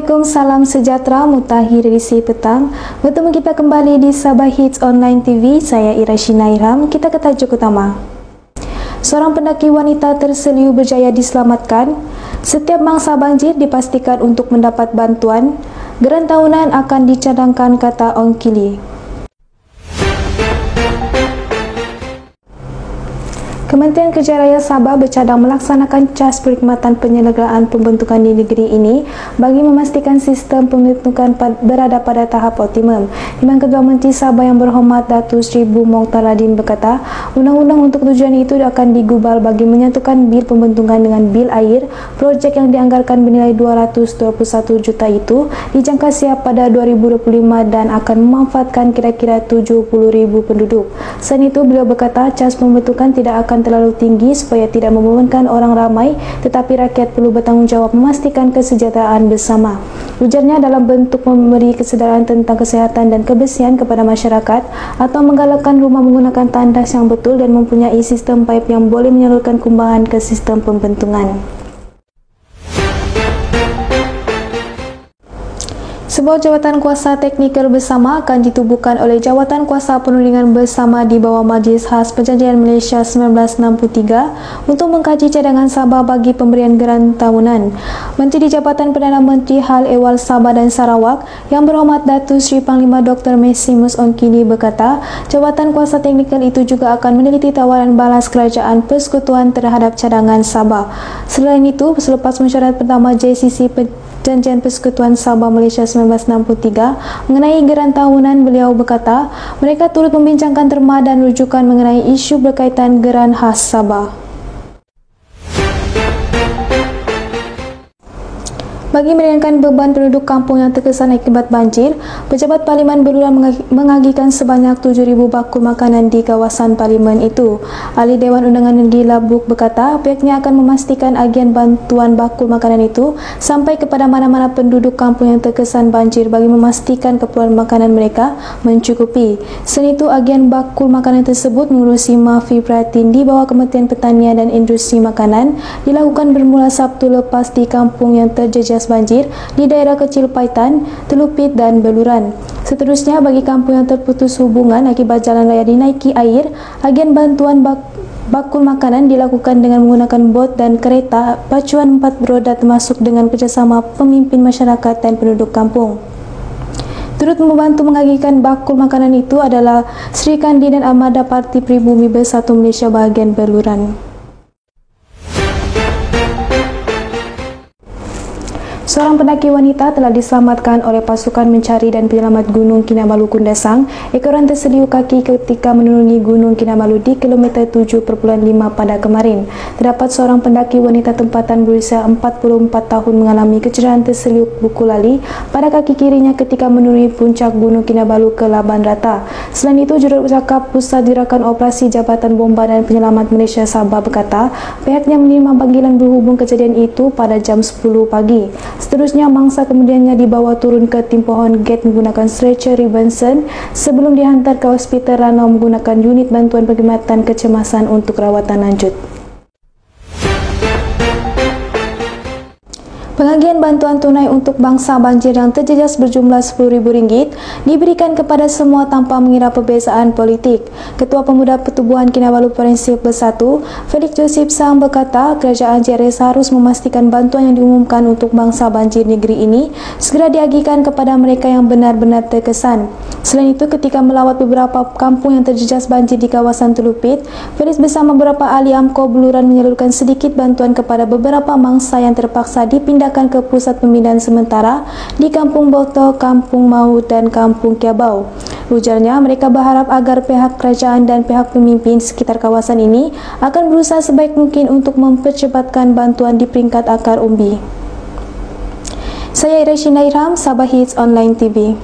Assalamualaikum, salam sejahtera, mutakhir edisi petang. Bertemu kita kembali di Sabah Hits Online TV. Saya Ira Shina Irham. Kita ke tajuk utama. Seorang pendaki wanita terseliu berjaya diselamatkan. Setiap mangsa banjir dipastikan untuk mendapat bantuan. Geran tahunan akan dicadangkan, kata Ong Kili. Kementerian Kerja Raya Sabah bercadang melaksanakan cas perkhidmatan penyelenggaraan pembentukan di negeri ini bagi memastikan sistem pembentukan berada pada tahap optimum. Di mana Ketua Menteri Sabah yang berhormat Datuk Seri Bu Mokhtaradin berkata, undang-undang untuk tujuan itu akan digubal bagi menyatukan bil pembentukan dengan bil air. Projek yang dianggarkan bernilai 221 juta itu dijangka siap pada 2025 dan akan memanfaatkan kira-kira 70,000 penduduk. Selain itu, beliau berkata cas pembentukan tidak akan terlalu tinggi supaya tidak membebankan orang ramai, tetapi rakyat perlu bertanggungjawab memastikan kesejahteraan bersama. Ujarnya, dalam bentuk memberi kesedaran tentang kesihatan dan kebersihan kepada masyarakat atau menggalakkan rumah menggunakan tandas yang betul dan mempunyai sistem paip yang boleh menyalurkan kumbahan ke sistem pembentungan. Sebuah jawatan kuasa teknikal bersama akan ditubuhkan oleh Jawatan Kuasa Perundingan Bersama di bawah Majlis Khas Perjanjian Malaysia 1963 untuk mengkaji cadangan Sabah bagi pemberian geran tahunan. Menteri di Jabatan Perdana Menteri Hal Ehwal Sabah dan Sarawak yang berhormat Datuk Seri Panglima Dr. Maximus Ong Kili berkata, jawatan kuasa teknikal itu juga akan meneliti tawaran balas kerajaan persekutuan terhadap cadangan Sabah. Selain itu, selepas mesyuarat pertama JCC Perjanjian Persekutuan Sabah Malaysia 1963 mengenai geran tahunan, beliau berkata mereka turut membincangkan terma dan rujukan mengenai isu berkaitan geran khas Sabah. Bagi meringankan beban penduduk kampung yang terkesan akibat banjir, Pejabat Parlimen Beluran mengagikan sebanyak 7,000 bakul makanan di kawasan Parlimen itu. Ahli Dewan Undangan Negeri Labuk berkata pihaknya akan memastikan agian bantuan bakul makanan itu sampai kepada mana-mana penduduk kampung yang terkesan banjir bagi memastikan keperluan makanan mereka mencukupi. Selain itu, agian bakul makanan tersebut mengurusi Mafi Pratin di bawah Kementerian Pertanian dan Industri Makanan dilakukan bermula Sabtu lepas di kampung yang terjejas banjir di daerah kecil Paitan, Telupit dan Beluran. Seterusnya, bagi kampung yang terputus hubungan akibat jalan raya dinaiki air, agen bantuan bakul makanan dilakukan dengan menggunakan bot dan kereta pacuan 4 beroda termasuk dengan kerjasama pemimpin masyarakat dan penduduk kampung. Turut membantu mengagikan bakul makanan itu adalah Sri Kandi dan Armada Parti Pribumi Bersatu Malaysia bahagian Beluran. Seorang pendaki wanita telah diselamatkan oleh pasukan mencari dan penyelamat Gunung Kinabalu Kundasang. Ekoran terseliu kaki ketika menuruni Gunung Kinabalu di kilometer 7.5 pada kemarin. Terdapat seorang pendaki wanita tempatan berusia 44 tahun mengalami kecederaan terseliu buku lali pada kaki kirinya ketika menuruni puncak Gunung Kinabalu ke Laban Rata. Selain itu, Jurucakap Pusat Gerakan Operasi Jabatan Bomba dan Penyelamat Malaysia Sabah berkata pihaknya menerima panggilan berhubung kejadian itu pada jam 10 pagi. Seterusnya, mangsa kemudiannya dibawa turun ke Timpohon Gate menggunakan stretcher Robinson sebelum dihantar ke Hospital Ranau menggunakan unit bantuan perkhidmatan kecemasan untuk rawatan lanjut. Pengagian bantuan tunai untuk bangsa banjir yang terjejas berjumlah RM10,000 diberikan kepada semua tanpa mengira perbezaan politik. Ketua Pemuda Pertubuhan Kinabalu Forensik Bersatu, Felix Joseph Sang berkata kerajaan JRS harus memastikan bantuan yang diumumkan untuk bangsa banjir negeri ini segera diagihkan kepada mereka yang benar-benar terkesan. Selain itu, ketika melawat beberapa kampung yang terjejas banjir di kawasan Telupit, Felix bersama beberapa ahli AMKO Beluran menyalurkan sedikit bantuan kepada beberapa mangsa yang terpaksa dipindahkan ke pusat pemindahan sementara di Kampung Boto, Kampung Maut dan Kampung Kiabau. Ujarnya, mereka berharap agar pihak kerajaan dan pihak pemimpin sekitar kawasan ini akan berusaha sebaik mungkin untuk mempercepatkan bantuan di peringkat akar umbi. Saya Ira Shina Irham, Sabah Hits Online TV.